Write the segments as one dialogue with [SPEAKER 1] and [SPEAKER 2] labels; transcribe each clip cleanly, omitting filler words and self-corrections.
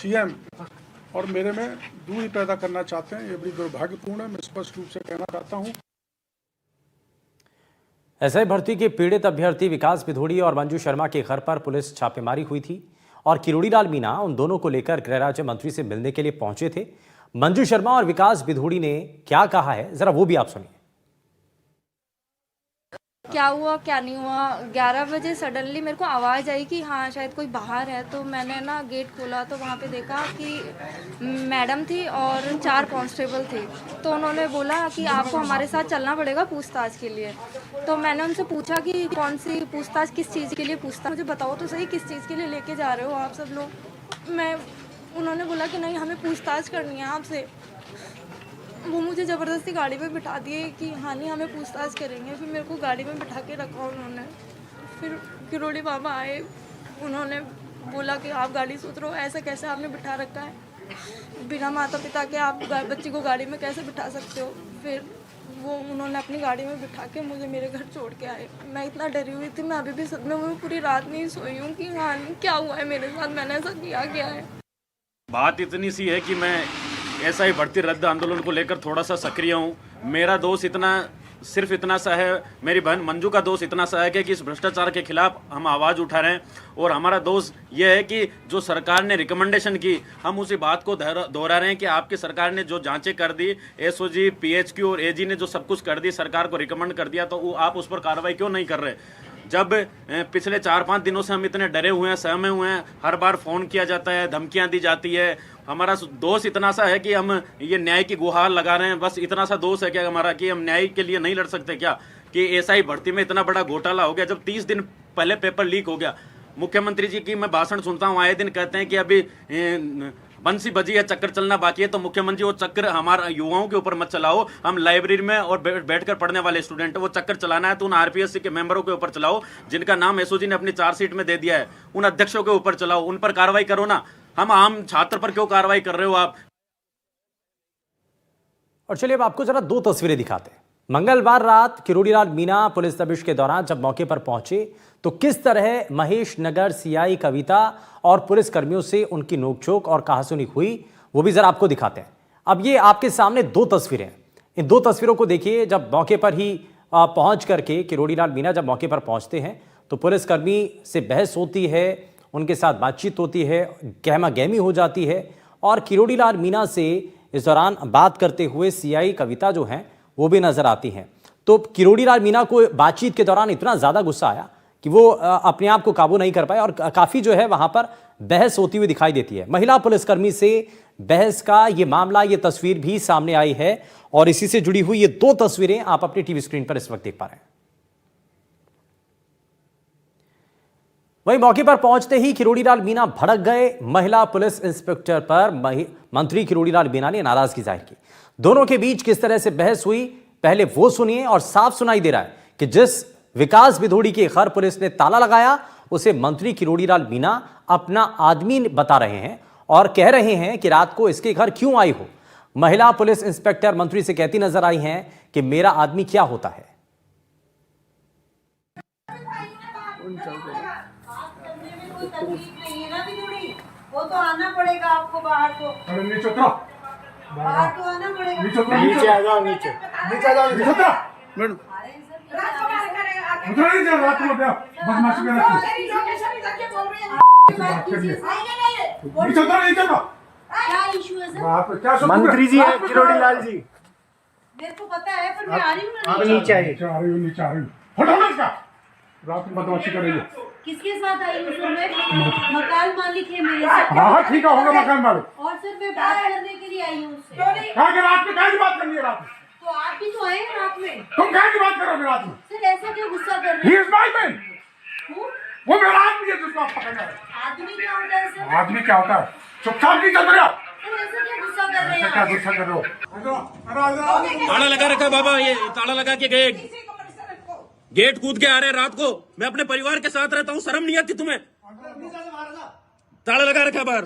[SPEAKER 1] CM और मेरे में दूरी पैदा करना चाहते हैं। ये बड़ी दुर्भाग्यपूर्ण है। मैं स्पष्ट रूप से कहना चाहता हूं।
[SPEAKER 2] एसआई भर्ती के पीड़ित अभ्यर्थी विकास बिधोड़ी और मंजू शर्मा के घर पर पुलिस छापेमारी हुई थी और किरोड़ी लाल मीणा उन दोनों को लेकर गृह राज्य मंत्री से मिलने के लिए पहुंचे थे। मंजू शर्मा और विकास बिधोड़ी ने क्या कहा है, जरा वो भी आप सुनिए।
[SPEAKER 3] क्या हुआ क्या नहीं हुआ, 11 बजे सडनली मेरे को आवाज़ आई कि हाँ शायद कोई बाहर है। तो मैंने ना गेट खोला तो वहाँ पे देखा कि मैडम थी और 4 कांस्टेबल थे। तो उन्होंने बोला कि आपको हमारे साथ चलना पड़ेगा पूछताछ के लिए। तो मैंने उनसे पूछा कि कौन सी पूछताछ, किस चीज़ के लिए पूछताछ, मुझे बताओ तो सही किस चीज़ के लिए लेके जा रहे हो आप सब लोग। उन्होंने बोला कि नहीं हमें पूछताछ करनी है आपसे। वो मुझे ज़बरदस्ती गाड़ी में बिठा दिए कि हाँ नहीं हमें पूछताछ करेंगे। फिर मेरे को गाड़ी में बिठा के रखा उन्होंने। फिर किरोड़ी बाबा आए, उन्होंने बोला कि आप गाड़ी से उतरो, ऐसा कैसे आपने बिठा रखा है, बिना माता पिता के आप बच्ची को गाड़ी में कैसे बिठा सकते हो। फिर वो उन्होंने अपनी गाड़ी में बिठा के मुझे मेरे घर छोड़ के आए। मैं इतना डरी हुई थी, मैं अभी भी सदमे में पूरी रात नहीं सोई हूँ कि हाँ क्या हुआ है मेरे साथ, मैंने ऐसा किया क्या है।
[SPEAKER 4] बात इतनी सी है कि मैं एसआई भर्ती रद्द आंदोलन को लेकर थोड़ा सा सक्रिय हूँ। मेरा दोष सिर्फ इतना सा है, मेरी बहन मंजू का दोष इतना सा है कि इस भ्रष्टाचार के खिलाफ हम आवाज़ उठा रहे हैं। और हमारा दोष ये है कि जो सरकार ने रिकमेंडेशन की, हम उसी बात को दोहरा रहे हैं कि आपकी सरकार ने जो जांचें कर दी, एसओजी, पीएचक्यू और एजी ने जो सब कुछ कर दी, सरकार को रिकमेंड कर दिया, तो आप उस पर कार्रवाई क्यों नहीं कर रहे। जब पिछले 4-5 दिनों से हम इतने डरे हुए हैं, सहमे हुए हैं, हर बार फ़ोन किया जाता है, धमकियां दी जाती है। हमारा दोष इतना सा है कि हम ये न्याय की गुहार लगा रहे हैं। बस इतना सा दोष है क्या हमारा कि हम न्याय के लिए नहीं लड़ सकते क्या, कि एसआई भर्ती में इतना बड़ा घोटाला हो गया। जब 30 दिन पहले पेपर लीक हो गया, मुख्यमंत्री जी की मैं भाषण सुनता हूँ, आए दिन कहते हैं कि अभी बंसी बजी है, चक्कर चलना बाकी है। तो मुख्यमंत्री वो चक्कर हमारे युवाओं के ऊपर मत चलाओ। हम लाइब्रेरी में और बैठकर पढ़ने वाले स्टूडेंट, वो चक्कर चलाना है तो उन आरपीएससी के मेंबरों के ऊपर चलाओ, जिनका नाम एसओजी ने अपनी चार्जशीट में दे दिया है। उन अध्यक्षों के ऊपर चलाओ, उन पर कार्रवाई करो ना। हम आम छात्र पर क्यों कार्रवाई कर रहे हो आप।
[SPEAKER 2] और चलिए अब आपको जरा 2 तस्वीरें दिखाते हैं। मंगलवार रात किरोड़ी लाल मीणा पुलिस दबिश के दौरान जब मौके पर पहुंचे तो किस तरह महेश नगर सीआई कविता और पुलिस कर्मियों से उनकी नोकझोंक और कहासुनी हुई, वो भी जरा आपको दिखाते हैं। अब ये आपके सामने 2 तस्वीरें हैं। इन 2 तस्वीरों को देखिए। जब मौके पर ही पहुंच करके किरोड़ी लाल मीणा जब मौके पर पहुंचते हैं तो पुलिसकर्मी से बहस होती है, उनके साथ बातचीत होती है, गहमा गहमी हो जाती है। और किरोड़ी लाल मीणा से इस दौरान बात करते हुए सीआई कविता जो हैं वो भी नजर आती हैं। तो किरोड़ी लाल मीणा को बातचीत के दौरान इतना ज़्यादा गुस्सा आया कि वो अपने आप को काबू नहीं कर पाए और काफ़ी जो है वहाँ पर बहस होती हुई दिखाई देती है। महिला पुलिसकर्मी से बहस का ये मामला, ये तस्वीर भी सामने आई है और इसी से जुड़ी हुई ये 2 तस्वीरें आप अपनी टीवी स्क्रीन पर इस वक्त देख पा रहे हैं। वहीं मौके पर पहुंचते ही किरोड़ी लाल मीणा भड़क गए। महिला पुलिस इंस्पेक्टर पर मंत्री किरोड़ी लाल मीणा ने नाराजगी जाहिर की। दोनों के बीच किस तरह से बहस हुई, पहले वो सुनिए। और साफ सुनाई दे रहा है कि जिस विकास बिधोड़ी के घर पुलिस ने ताला लगाया, उसे मंत्री किरोड़ी लाल मीणा अपना आदमी बता रहे हैं और कह रहे हैं कि रात को इसके घर क्यों आई हो। महिला पुलिस इंस्पेक्टर मंत्री से कहती नजर आई हैं कि मेरा आदमी क्या होता है।
[SPEAKER 5] वो तो आना पड़ेगा आपको बाहर को।
[SPEAKER 1] अरे नीचे उतरो,
[SPEAKER 5] बाहर तो आना पड़ेगा।
[SPEAKER 1] नीचे आ जाओ, नीचे आ जाओ, नीचे उतरो मैडम।
[SPEAKER 5] रात को बाहर करेगा।
[SPEAKER 1] उतरो नहीं जा, रात को बदमाशी कर रहे
[SPEAKER 5] मेरी लोकेशन इधर के बोल रहे हैं।
[SPEAKER 1] नीचे उतरो, नीचे उतरो।
[SPEAKER 5] क्या इशू है सर?
[SPEAKER 1] बाप रे, क्या
[SPEAKER 6] मंत्री जी है किरोड़ी लाल जी।
[SPEAKER 5] मेरे को पता है पर मैं आ रही हूँ ना।
[SPEAKER 6] आप नीचे आइए।
[SPEAKER 1] नीचे आ रही हूँ, नीचे आ रही हूँ। हटो ना इसका, रात में बदमाशी कर रही है।
[SPEAKER 5] किसके साथ आई हूँ सर? मैं मकान मालिक है मेरे साथ।
[SPEAKER 1] हाँ ठीक है, होगा मकान मालिक।
[SPEAKER 5] और सर मैं बात करने के लिए आई हूँ उससे।
[SPEAKER 1] कहाँ के रात में, कहाँ की बात करनी है रात में?
[SPEAKER 5] तो आप भी तो आए हैं रात में।
[SPEAKER 1] तुम कहाँ की बात करोगे रात में?
[SPEAKER 5] सर ऐसा क्यों गुस्सा कर
[SPEAKER 1] He
[SPEAKER 5] रहे हैं?
[SPEAKER 1] is my man. वो मेरा आदमी है जिसको आप पकड़ना है।
[SPEAKER 5] आदमी क्या होता है सर?
[SPEAKER 1] आदमी क्या होता है? चुपचाप नहीं चल रहे हो?
[SPEAKER 5] सर ऐसा क्या गुस्सा कर रहे
[SPEAKER 1] ऐसा
[SPEAKER 5] हैं
[SPEAKER 1] क्या
[SPEAKER 5] आप?
[SPEAKER 1] गुस्सा कर रहे हो?
[SPEAKER 4] ताला लगा रखा बाबा, ये ताला लगा के गए, गेट कूद के आ रहे हैं रात को। मैं अपने परिवार के साथ रहता हूँ, शर्म नहीं आती तुम्हें? ताला लगा रखा बाहर।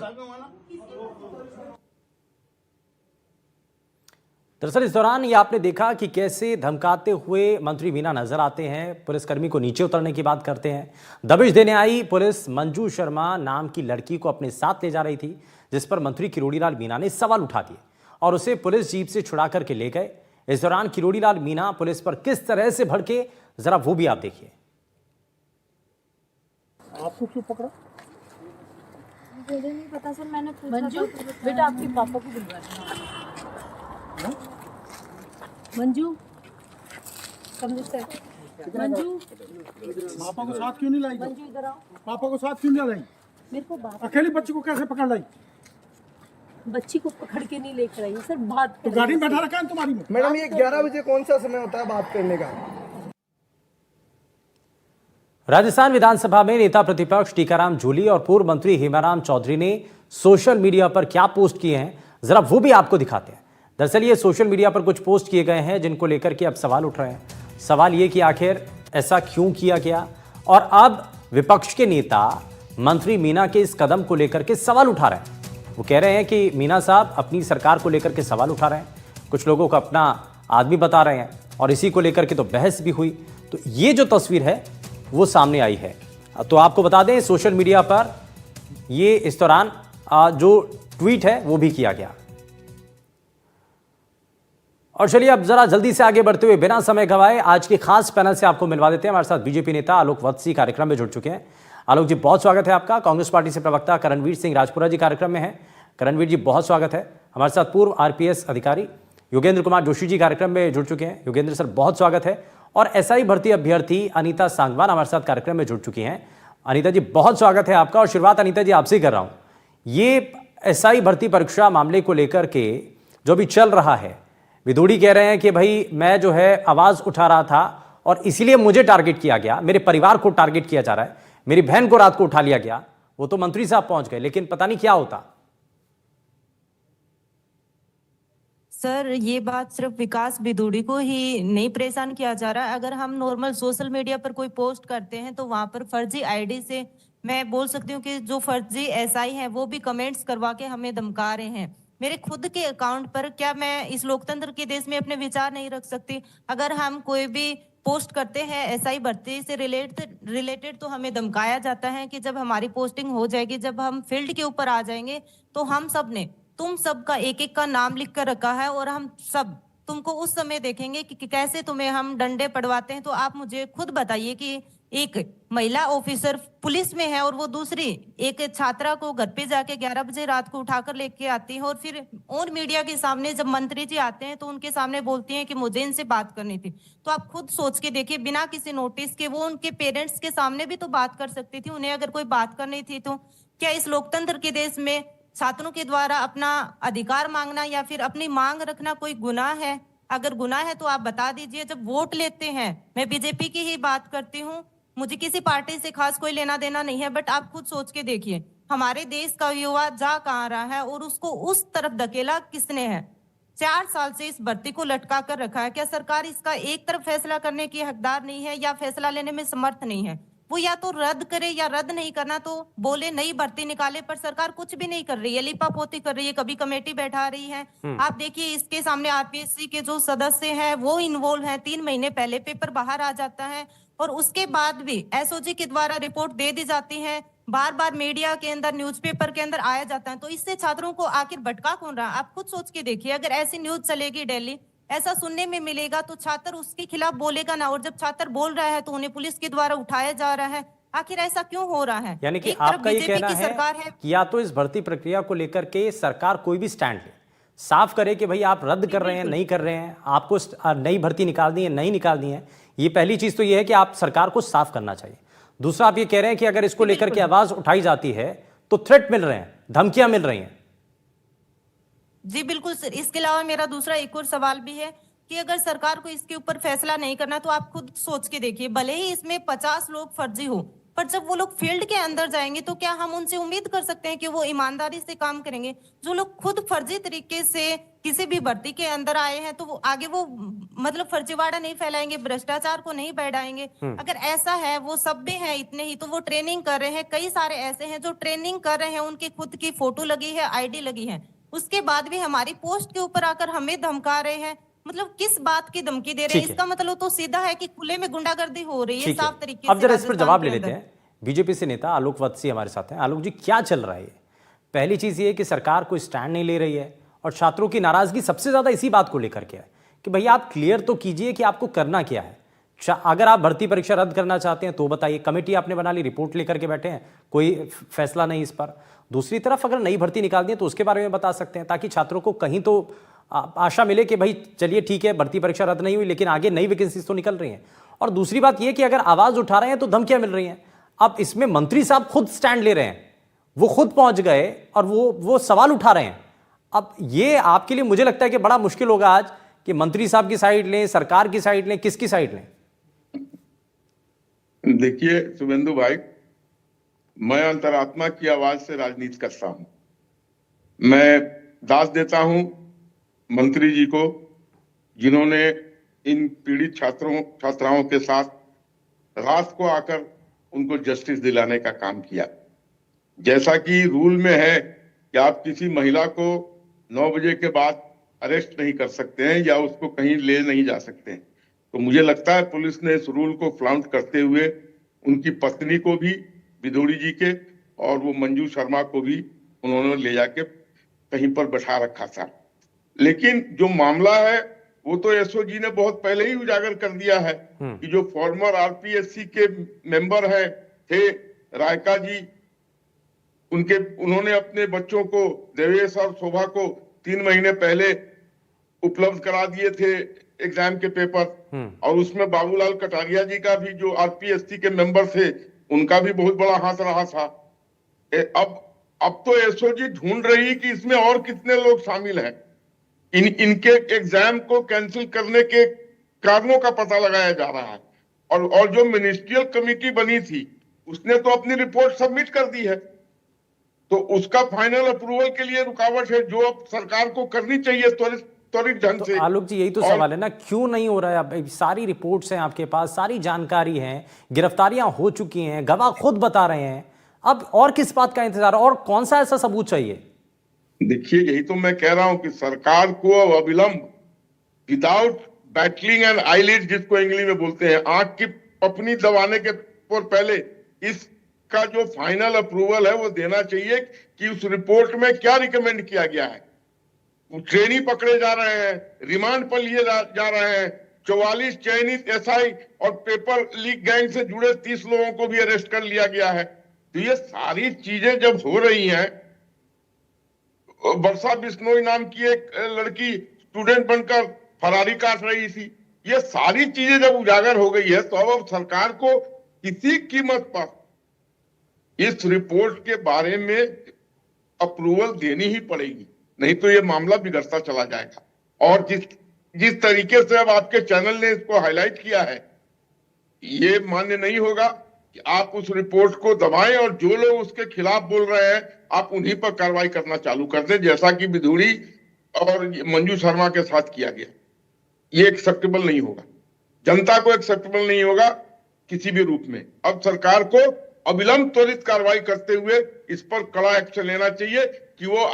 [SPEAKER 2] दरअसल इस दौरान ये आपने देखा कि कैसे धमकाते हुए मंत्री मीणा नजर आते हैं, पुलिसकर्मी को नीचे उतरने की बात करते हैं। दबिश देने आई पुलिस मंजू शर्मा नाम की लड़की को अपने साथ ले जा रही थी, जिस पर मंत्री किरोड़ीलाल मीणा ने सवाल उठा दिए और उसे पुलिस जीप से छुड़ा करके ले गए। इस दौरान किरोड़ीलाल मीणा पुलिस पर किस तरह से भड़के, जरा वो भी आप देखिए।
[SPEAKER 1] आपको क्यों पकड़ा?
[SPEAKER 3] मुझे नहीं पता सर, मैंने पूछा
[SPEAKER 5] मंजू
[SPEAKER 3] था।
[SPEAKER 5] बेटा आपके पापा को बुलवा दो। मंजू समझो सर। मंजू
[SPEAKER 1] पापा को साथ क्यों नहीं लाई?
[SPEAKER 5] मंजू इधर आओ।
[SPEAKER 1] पापा को साथ क्यों नहीं लाई?
[SPEAKER 5] मेरे को बात,
[SPEAKER 1] अकेली बच्ची को कैसे पकड़ लाई?
[SPEAKER 5] बच्ची को पकड़ के नहीं लेकर आई सर, बात
[SPEAKER 1] तो गाड़ी में बैठा रखा है तुम्हारी में?
[SPEAKER 6] मैडम ये 11 बजे कौन सा समय होता है बात करने का?
[SPEAKER 2] राजस्थान विधानसभा में नेता प्रतिपक्ष टीकाराम जूली और पूर्व मंत्री हेमाराम चौधरी ने सोशल मीडिया पर क्या पोस्ट किए हैं, जरा वो भी आपको दिखाते हैं। दरअसल ये सोशल मीडिया पर कुछ पोस्ट किए गए हैं जिनको लेकर के अब सवाल उठ रहे हैं। सवाल ये कि आखिर ऐसा क्यों किया गया, और अब विपक्ष के नेता मंत्री मीणा के इस कदम को लेकर के सवाल उठा रहे हैं। वो कह रहे हैं कि मीणा साहब अपनी सरकार को लेकर के सवाल उठा रहे हैं, कुछ लोगों को अपना आदमी बता रहे हैं और इसी को लेकर के तो बहस भी हुई। तो ये जो तस्वीर है वो सामने आई है। तो आपको बता दें सोशल मीडिया पर ये इस दौरान जो ट्वीट है वो भी किया गया। और चलिए अब जरा जल्दी से आगे बढ़ते हुए बिना समय गवाए आज के खास पैनल से आपको मिलवा देते हैं। हमारे साथ बीजेपी नेता आलोक वत्सी कार्यक्रम में जुड़ चुके हैं। आलोक जी बहुत स्वागत है आपका। कांग्रेस पार्टी से प्रवक्ता करणवीर सिंह राजपुरा जी कार्यक्रम में हैं। करणवीर जी बहुत स्वागत है। हमारे साथ पूर्व आरपीएस अधिकारी योगेंद्र कुमार जोशी जी कार्यक्रम में जुड़ चुके हैं। योगेंद्र सर बहुत स्वागत है। और एसआई भर्ती अभ्यर्थी अनीता सांगवान हमारे साथ कार्यक्रम में जुड़ चुकी हैं। अनीता जी बहुत स्वागत है आपका। और शुरुआत अनीता जी आपसे ही कर रहा हूं। ये एसआई भर्ती परीक्षा मामले को लेकर के जो भी चल रहा है, विदुड़ी कह रहे हैं कि भाई मैं जो है आवाज उठा रहा था और इसीलिए मुझे टारगेट किया गया, मेरे परिवार को टारगेट किया जा रहा है, मेरी बहन को रात को उठा लिया गया। वो तो मंत्री साहब पहुंच गए, लेकिन पता नहीं क्या होता।
[SPEAKER 7] सर ये बात सिर्फ विकास बिदुड़ी को ही नहीं परेशान किया जा रहा है। अगर हम नॉर्मल सोशल मीडिया पर कोई पोस्ट करते हैं तो वहां पर फर्जी आईडी से मैं बोल सकती हूँ कि जो फर्जी एसआई हैं वो भी कमेंट्स करवा के हमें धमका रहे हैं। मेरे खुद के अकाउंट पर क्या मैं इस लोकतंत्र के देश में अपने विचार नहीं रख सकती? अगर हम कोई भी पोस्ट करते हैं एसआई भर्ती से रिलेटेड तो हमें धमकाया जाता है कि जब हमारी पोस्टिंग हो जाएगी, जब हम फील्ड के ऊपर आ जाएंगे तो हम सब ने तुम सबका एक एक का नाम लिख कर रखा है और हम सब तुमको उस समय देखेंगे कि कैसे तुम्हें हम डंडे पड़वाते हैं। तो आप मुझे खुद बताइए कि एक महिला ऑफिसर पुलिस में है और वो दूसरी एक छात्रा को घर पे जाके 11 बजे रात को उठाकर लेके आती है और फिर और मीडिया के सामने जब मंत्री जी आते हैं तो उनके सामने बोलती हैं कि मुझे इनसे बात करनी थी। तो आप खुद सोच के देखिए, बिना किसी नोटिस के वो उनके पेरेंट्स के सामने भी तो बात कर सकती थी। उन्हें अगर कोई बात करनी थी तो क्या इस लोकतंत्र के देश में छात्रों के द्वारा अपना अधिकार मांगना या फिर अपनी मांग रखना कोई गुनाह है? अगर गुनाह है तो आप बता दीजिए। जब वोट लेते हैं, मैं बीजेपी की ही बात करती हूँ, मुझे किसी पार्टी से खास कोई लेना देना नहीं है, बट आप खुद सोच के देखिए हमारे देश का युवा जा कहाँ रहा है और उसको उस तरफ धकेला किसने है? 4 साल से इस भर्ती को लटका कर रखा है। क्या सरकार इसका एक तरफ फैसला करने की हकदार नहीं है या फैसला लेने में समर्थ नहीं है? वो या तो रद्द करे या रद्द नहीं करना तो बोले नई भर्ती निकाले, पर सरकार कुछ भी नहीं कर रही है, लिपापोती कर रही है, कभी कमेटी बैठा रही है। आप देखिए इसके सामने आरपीएससी के जो सदस्य हैं वो इन्वॉल्व हैं। 3 महीने पहले पेपर बाहर आ जाता है और उसके बाद भी एसओजी के द्वारा रिपोर्ट दे दी जाती है, बार बार मीडिया के अंदर न्यूज़पेपर के अंदर आया जाता है। तो इससे छात्रों को आखिर भटका कौन रहा? आप खुद सोच के देखिए, अगर ऐसी न्यूज चलेगी डेली, ऐसा सुनने में मिलेगा तो छात्र उसके खिलाफ बोलेगा ना, और जब छात्र बोल रहा है तो उन्हें पुलिस के द्वारा उठाया जा रहा है। आखिर ऐसा क्यों हो रहा है?
[SPEAKER 2] यानी कि आपका ये कहना है कि या तो इस भर्ती प्रक्रिया को लेकर के सरकार कोई भी स्टैंड ले, साफ करे कि भाई आप रद्द कर रहे हैं, नहीं कर रहे हैं, आपको नई भर्ती निकालनी है, नहीं निकालनी है। ये पहली चीज तो ये है कि आप सरकार को साफ करना चाहिए। दूसरा, आप ये कह रहे हैं कि अगर इसको लेकर के आवाज उठाई जाती है तो थ्रेट मिल रहे हैं, धमकियां मिल रही हैं।
[SPEAKER 7] जी बिल्कुल सर। इसके अलावा मेरा दूसरा एक और सवाल भी है कि अगर सरकार को इसके ऊपर फैसला नहीं करना तो आप खुद सोच के देखिए, भले ही इसमें 50 लोग फर्जी हो, पर जब वो लोग फील्ड के अंदर जाएंगे तो क्या हम उनसे उम्मीद कर सकते हैं कि वो ईमानदारी से काम करेंगे? जो लोग खुद फर्जी तरीके से किसी भी भर्ती के अंदर आए हैं तो वो आगे वो मतलब फर्जीवाड़ा नहीं फैलाएंगे, भ्रष्टाचार को नहीं बढ़ाएंगे। अगर ऐसा है, वो सब भी हैं इतने ही, तो वो ट्रेनिंग कर रहे हैं। कई सारे ऐसे हैं जो ट्रेनिंग कर रहे हैं, उनके खुद की फोटो लगी है, आईडी लगी है, उसके बाद भी हमारी पोस्ट के ऊपर आकर हमें धमका रहे हैं। मतलब किस बात की धमकी दे रहे हैं? इसका मतलब तो सीधा है कि खुले में गुंडागर्दी हो रही है, साफ तरीके से।
[SPEAKER 2] अब जरा इस पर जवाब ले लेते हैं। बीजेपी से नेता आलोक वत्सी हमारे साथ हैं। आलोक जी, क्या चल रहा है? पहली चीज़ ये है कि सरकार कोई स्टैंड नहीं ले रही है और छात्रों की नाराज़गी सबसे ज़्यादा इसी बात को लेकर के है कि भैया आप क्लियर तो कीजिए कि आपको करना क्या है। अगर आप भर्ती परीक्षा रद्द करना चाहते हैं तो बताइए, कमेटी आपने बना ली, रिपोर्ट लेकर के बैठे हैं, कोई फैसला नहीं इस पर। दूसरी तरफ अगर नई भर्ती निकालनी है तो उसके बारे में बता सकते हैं, ताकि छात्रों को कहीं तो आशा मिले कि भाई चलिए ठीक है, भर्ती परीक्षा रद्द नहीं हुई लेकिन आगे नई वैकेंसीज तो निकल रही हैं। और दूसरी बात यह कि अगर आवाज़ उठा रहे हैं तो धमकियां मिल रही हैं। अब इसमें मंत्री साहब खुद स्टैंड ले रहे हैं, वो खुद पहुंच गए और वो सवाल उठा रहे हैं। अब ये आपके लिए मुझे लगता है कि बड़ा मुश्किल होगा आज कि मंत्री साहब की साइड लें, सरकार की साइड लें, किसकी साइड लें?
[SPEAKER 8] देखिए शुभेंदु भाई, मैं अंतरात्मा की आवाज से राजनीति करता हूं। मैं दास देता हूं मंत्री जी को, जिन्होंने इन पीड़ित छात्राओं के साथ रात को आकर उनको जस्टिस दिलाने का काम किया। जैसा कि रूल में है कि आप किसी महिला को 9 बजे के बाद अरेस्ट नहीं कर सकते हैं या उसको कहीं ले नहीं जा सकते हैं, तो मुझे लगता है पुलिस ने इस रूल को फ्लाउंट करते हुए उनकी पत्नी को भी, विदोड़ी जी के, और वो मंजू शर्मा को भी उन्होंने ले जाके कहीं पर बैठा रखा था। लेकिन जो मामला है वो तो एसओजी ने बहुत पहले ही उजागर कर दिया है कि जो फॉर्मर आरपीएससी के मेंबर थे रायका जी, उन्होंने अपने बच्चों को, देवेश और शोभा को 3 महीने पहले उपलब्ध करा दिए थे एग्जाम के पेपर, और उसमें बाबूलाल कटारिया जी का भी, जो आरपीएससी के मेंबर थे, उनका भी बहुत बड़ा हाथ रहा था। अब तो एसओजी ढूंढ रही है कि इसमें और कितने लोग शामिल हैं। इनके एग्जाम को कैंसिल करने के कारणों का पता लगाया जा रहा है। और जो मिनिस्ट्रियल कमेटी बनी थी उसने तो अपनी रिपोर्ट सबमिट कर दी है, तो उसका फाइनल अप्रूवल के लिए रुकावट है जो अब सरकार को करनी चाहिए त्वरित ढंग से।
[SPEAKER 2] आलोक जी, यही तो सवाल है ना, क्यों नहीं हो रहा है? अब सारी रिपोर्ट्स हैं आपके पास, सारी जानकारी है, गिरफ्तारियां हो चुकी हैं, गवाह खुद बता रहे हैं, अब और किस बात का इंतजार, और कौन सा ऐसा सबूत चाहिए?
[SPEAKER 8] देखिए, यही तो मैं कह रहा हूं कि सरकार को अविलंब, विदाउट बैटलिंग एंड आईलिड, जिसको इंग्लिश में बोलते हैं, आंख की पपनी दबाने के पहले इसका जो फाइनल अप्रूवल है वो देना चाहिए कि उस रिपोर्ट में क्या रिकमेंड किया गया है। ट्रेनी पकड़े जा रहे हैं, रिमांड पर लिए जा रहे हैं, 44 चयनित एसआई और पेपर लीक गैंग से जुड़े 30 लोगों को भी अरेस्ट कर लिया गया है। तो ये सारी चीजें जब हो रही हैं, वर्षा बिश्नोई नाम की एक लड़की स्टूडेंट बनकर फरारी काट रही थी, ये सारी चीजें जब उजागर हो गई है तो अब सरकार को किसी कीमत पर इस रिपोर्ट के बारे में अप्रूवल देनी ही पड़ेगी, नहीं तो ये मामला बिगड़ता चला जाएगा। और जिस तरीके से अब आपके चैनल ने इसको हाईलाइट किया है, ये मान्य नहीं होगा कि आप उस रिपोर्ट को दबाएं और जो लोग उसके खिलाफ बोल रहे हैं आप उन्हीं पर कार्रवाई करना चालू कर दें, जैसा कि विधूड़ी और मंजू शर्मा के साथ किया गया। ये एक्सेप्टेबल नहीं होगा, जनता को एक्सेप्टेबल नहीं होगा किसी भी रूप में। अब सरकार को अविलंब त्वरित कार्रवाई करते हुए इस पर कड़ा एक्शन लेना चाहिए कि वो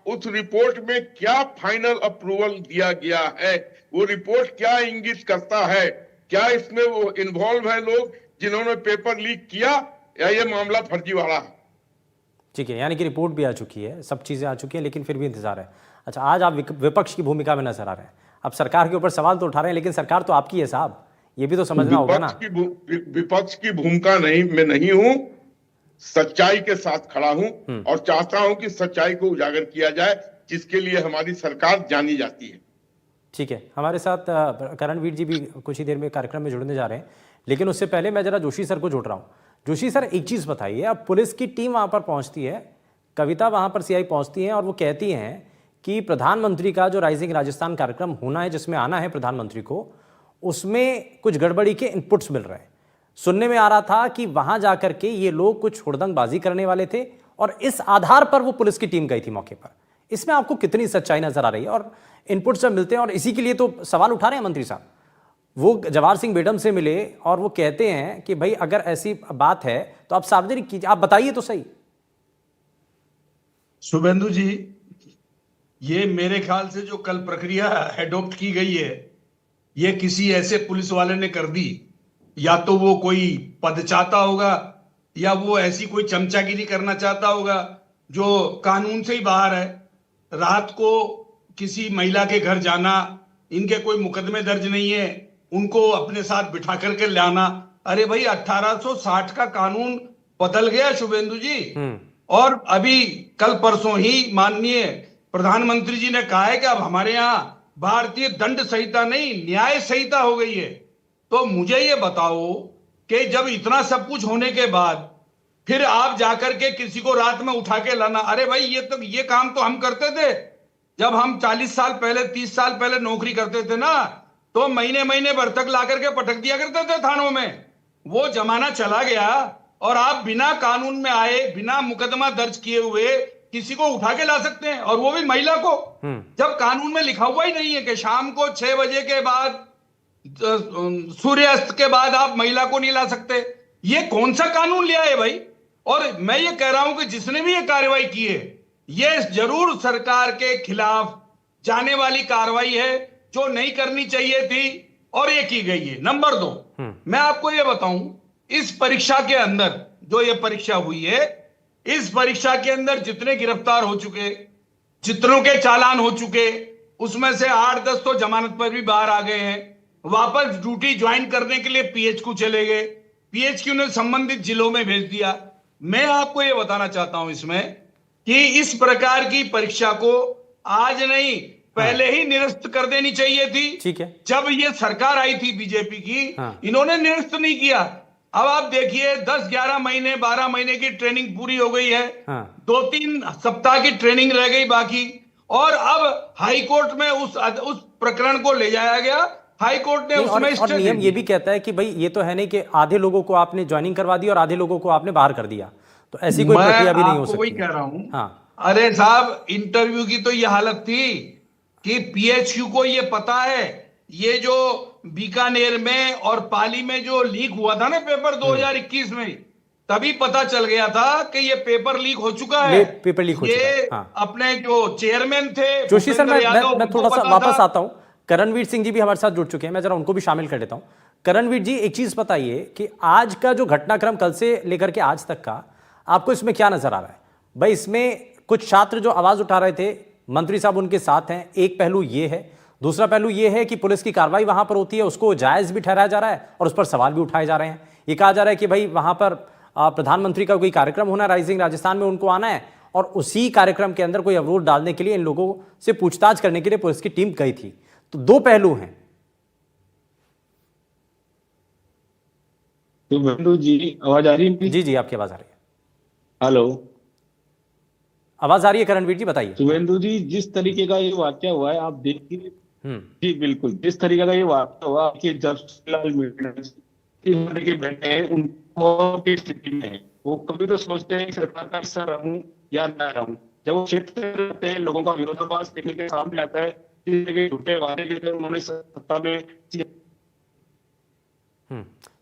[SPEAKER 8] उस रिपोर्ट में क्या फाइनल अप्रूवल दिया गया है, वो रिपोर्ट क्या इंगित करता है, क्या इसमें वो इन्वॉल्व है लोग जिन्होंने पेपर लीक किया, या ये मामला फर्जीवाड़ा है।
[SPEAKER 2] ठीक है, यानी कि रिपोर्ट भी आ चुकी है, सब चीजें आ चुकी हैं, लेकिन फिर भी इंतजार है। अच्छा, आज आप विपक्ष की भूमिका में नजर आ रहे हैं, अब सरकार के ऊपर सवाल तो उठा रहे हैं, लेकिन सरकार तो आपकी है साहब, ये भी तो समझना होगा ना।
[SPEAKER 8] विपक्ष की भूमिका मैं नहीं हूं, सच्चाई के साथ खड़ा हूं और चाहता हूं कि सच्चाई को उजागर किया जाए, जिसके लिए हमारी सरकार जानी जाती है।
[SPEAKER 2] ठीक है, हमारे साथ करणवीर जी भी कुछ ही देर में कार्यक्रम में जुड़ने जा रहे हैं, लेकिन उससे पहले मैं जरा जोशी सर को जोड़ रहा हूँ। जोशी सर, एक चीज़ बताइए, अब पुलिस की टीम वहाँ पर पहुँचती है, कविता वहाँ पर सीआई पहुँचती हैं और वो कहती हैं कि प्रधानमंत्री का जो राइजिंग राजस्थान कार्यक्रम होना है, जिसमें आना है प्रधानमंत्री को, उसमें कुछ गड़बड़ी के इनपुट्स मिल रहे हैं। सुनने में आ रहा था कि वहाँ जाकर के ये लोग कुछ हुड़दंगबाजी करने वाले थे और इस आधार पर वो पुलिस की टीम गई थी मौके पर। इसमें आपको कितनी सच्चाई नजर आ रही है? और इनपुट्स जब मिलते हैं, और इसी के लिए तो सवाल उठा रहे हैं मंत्री साहब, वो जवाहर सिंह बेडम से मिले और वो कहते हैं कि भाई अगर ऐसी बात है तो आप सार्वजनिक कीजिए, आप बताइए तो सही।
[SPEAKER 9] शुभेंदु जी, ये मेरे ख्याल से जो कल प्रक्रिया एडॉप्ट की गई है, ये किसी ऐसे पुलिस वाले ने कर दी, या तो वो कोई पद चाहता होगा या वो ऐसी कोई चमचागिरी करना चाहता होगा जो कानून से ही बाहर है। रात को किसी महिला के घर जाना, इनके कोई मुकदमे दर्ज नहीं है, उनको अपने साथ बिठा करके लाना। अरे भाई 1860 का कानून बदल गया शुभेंदु जी। और अभी कल परसों ही माननीय प्रधानमंत्री जी ने कहा है कि अब हमारे यहाँ भारतीय दंड संहिता नहीं, न्याय संहिता हो गई है। तो मुझे ये बताओ कि जब इतना सब कुछ होने के बाद फिर आप जाकर के किसी को रात में उठा के लाना, अरे भाई ये काम तो हम करते थे जब हम 40 साल पहले 30 साल पहले नौकरी करते थे ना, तो महीने महीने भर तक ला करके पटक दिया करते थे थानों में। वो जमाना चला गया और आप बिना कानून में आए, बिना मुकदमा दर्ज किए हुए किसी को उठा के ला सकते हैं, और वो भी महिला को, जब कानून में लिखा हुआ ही नहीं है कि शाम को 6 बजे के बाद, सूर्यास्त के बाद आप महिला को नहीं ला सकते। ये कौन सा कानून लिया है भाई? और मैं ये कह रहा हूं कि जिसने भी ये कार्रवाई की है, ये जरूर सरकार के खिलाफ जाने वाली कार्रवाई है जो नहीं करनी चाहिए थी, और ये की गई है। नंबर 2, मैं आपको ये बताऊं, इस परीक्षा के अंदर जो ये परीक्षा हुई है, इस परीक्षा के अंदर जितने गिरफ्तार हो चुके, जितनों के चालान हो चुके, उसमें से 8-10 तो जमानत पर भी बाहर आ गए हैं, वापस ड्यूटी ज्वाइन करने के लिए पीएचक्यू चले गए, पीएचक्यू ने संबंधित जिलों में भेज दिया। मैं आपको यह बताना चाहता हूं इसमें कि इस प्रकार की परीक्षा को आज नहीं, पहले ही निरस्त कर देनी चाहिए थी।
[SPEAKER 2] ठीक है।
[SPEAKER 9] जब ये सरकार आई थी बीजेपी की, इन्होंने निरस्त नहीं किया। अब आप देखिए 10-11 महीने 12 महीने की ट्रेनिंग पूरी हो गई है, 2-3 सप्ताह की ट्रेनिंग रह गई बाकी, और अब हाई कोर्ट में उस प्रकरण को ले जाया गया। हाई कोर्ट ने उसमें
[SPEAKER 2] और नियम ये भी कहता है कि भाई ये तो है नहीं कि आधे लोगों को आपने ज्वाइनिंग करवा दी और आधे लोगों को आपने बाहर कर दिया, तो ऐसी कोई प्रक्रिया भी नहीं हो सकती।
[SPEAKER 9] वही कह रहा हूं। अरे साहब, इंटरव्यू की तो ये हालत थी कि पीएचक्यू को ये पता है, ये जो बीकानेर में और पाली में जो लीक हुआ था ना पेपर 2021 में, तभी पता चल गया था कि ये पेपर लीक हो चुका है।
[SPEAKER 2] पेपर लीक हो चुका है।
[SPEAKER 9] अपने जो चेयरमैन थे
[SPEAKER 2] जोशी सर, मैं थोड़ा सा वापस आता हूं। करणवीर सिंह जी भी हमारे साथ जुड़ चुके हैं, मैं जरा उनको भी शामिल कर देता हूं। करणवीर जी, एक चीज बताइए कि आज का जो घटनाक्रम कल से लेकर के आज तक का, आपको इसमें क्या नजर आ रहा है? भाई इसमें कुछ छात्र जो आवाज उठा रहे थे, मंत्री साहब उनके साथ हैं, एक पहलू ये है। दूसरा पहलू ये है कि पुलिस की कार्रवाई वहां पर होती है, उसको जायज भी ठहराया जा रहा है और उस पर सवाल भी उठाए जा रहे हैं। ये कहा जा रहा है कि भाई वहां पर प्रधानमंत्री का कोई कार्यक्रम होना है राइजिंग राजस्थान में, उनको आना है, और उसी कार्यक्रम के अंदर कोई अवरोध डालने के लिए इन लोगों से पूछताछ करने के लिए पुलिस की टीम गई थी। तो 2 पहलू हैं।
[SPEAKER 10] तो बंधु जी, आवाज आ रही है?
[SPEAKER 2] जी जी, आपकी आवाज आ रही है।
[SPEAKER 10] हेलो,
[SPEAKER 2] आवाज आ रही है करणवीर जी, बताइए।
[SPEAKER 10] शुभेंदु जी, जिस तरीके का ये वाक्य हुआ है, आप देखिए। जी बिल्कुल, जिस तरीके का ये वाक्य हुआ कि जब फिलहाल के बैठे हैं, उनको की स्थिति में वो कभी तो सोचते हैं सरकार का हिस्सा रहूं या ना रहूं। जब वो क्षेत्र में रहते हैं, लोगों का विरोधाभास देखने के सामने आता है, झूठे वादे लेकर उन्होंने सत्ता में।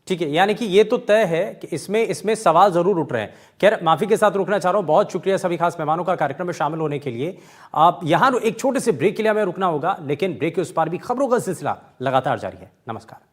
[SPEAKER 2] ठीक है, यानी कि ये तो तय है कि इसमें सवाल जरूर उठ रहे हैं। खैर, माफी के साथ रुकना चाह रहा हूं, बहुत शुक्रिया सभी खास मेहमानों का कार्यक्रम में शामिल होने के लिए। आप यहां एक छोटे से ब्रेक के लिए हमें रुकना होगा, लेकिन ब्रेक के उस पार भी खबरों का सिलसिला लगातार जारी है। नमस्कार।